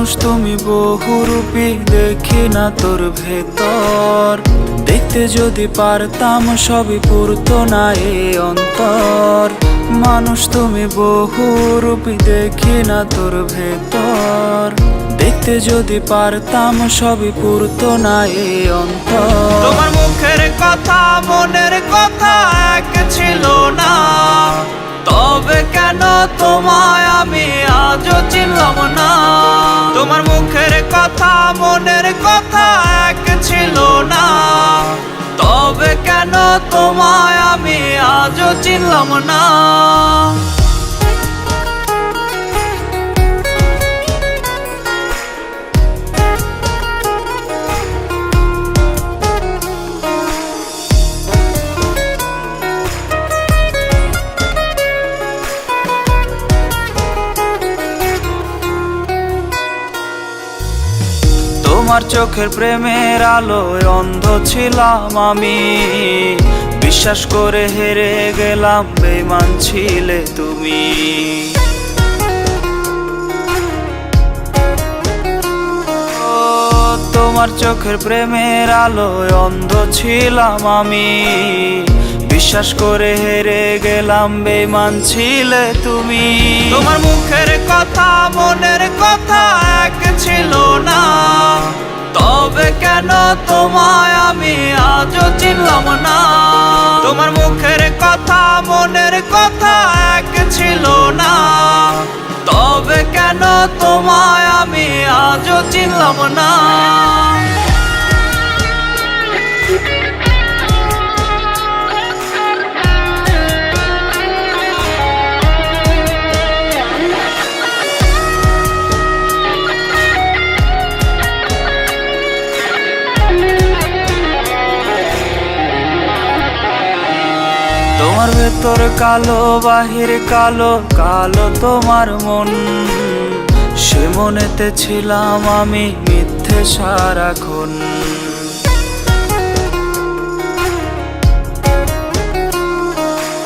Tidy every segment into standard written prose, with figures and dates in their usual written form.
মানুষ তুমি বহুরূপী, দেখি না তোর ভেতর। দেখতে যদি পারতাম সবই পুরতো না এ অন্তর। মানুষ তুমি বহুরূপী, দেখি না তোর ভেতর। দেখতে যদি পারতাম সবই পুরতো না এ অন্তর। তোমার মুখের কথা মনের কথা এক ছিল না, তবে কেন তোমায় আমি আজও চিনলাম না। তোমার মুখের কথা মনের কথা এক ছিল না, তবে কেন তোমায় আমি আজও চিনলাম না। তোমার চোখের প্রেমের আলোয় অন্ধ ছিলাম আমি, বিশ্বাস করে হেরে গেলাম, বেঈমান ছিলে তুমি। তোমার চোখের প্রেমের আলোয় অন্ধ ছিলাম আমি, বিশ্বাস করে হেরে গেলাম, বেঈমান ছিলে তুমি। তোমার মুখের কথা মনের কথা এক ছিল না, তবে কেন তোমায় আমি আজও চিনলাম না। তোমার মুখের কথা মনের কথা এক ছিল না, তবে কেন তোমায় আমি আজও চিনলাম না। তোমার ভেতর কালো, বাহির কালো, কালো তোমার মন। সে মনেতে ছিলাম আমি মিথ্যে সারাক্ষণ।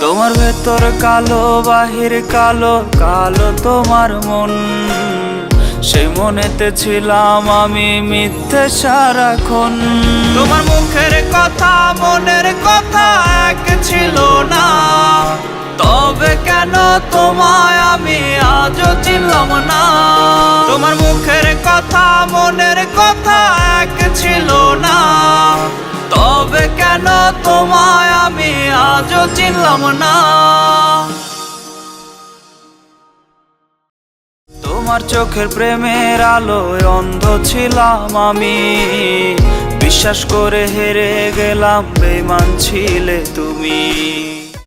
তোমার ভেতর কালো, বাহির কালো, কালো তোমার মন। সে মনেতে ছিলাম আমি মিথ্যে সারাক্ষণ। তোমার মুখের কথা মনের কথা এক ছিল না, তবে কেন তোমায় আমি আজও চিনলাম না। তোমার মুখের কথা মনের কথা এক ছিল না, তবে কেন তোমায় আমি আজও চিনলাম না। তোমার চোখের প্রেমের আলোয় অন্ধ ছিলাম আমি, বিশ্বাস করে হেরে গেলাম, বেঈমান ছিলে তুমি।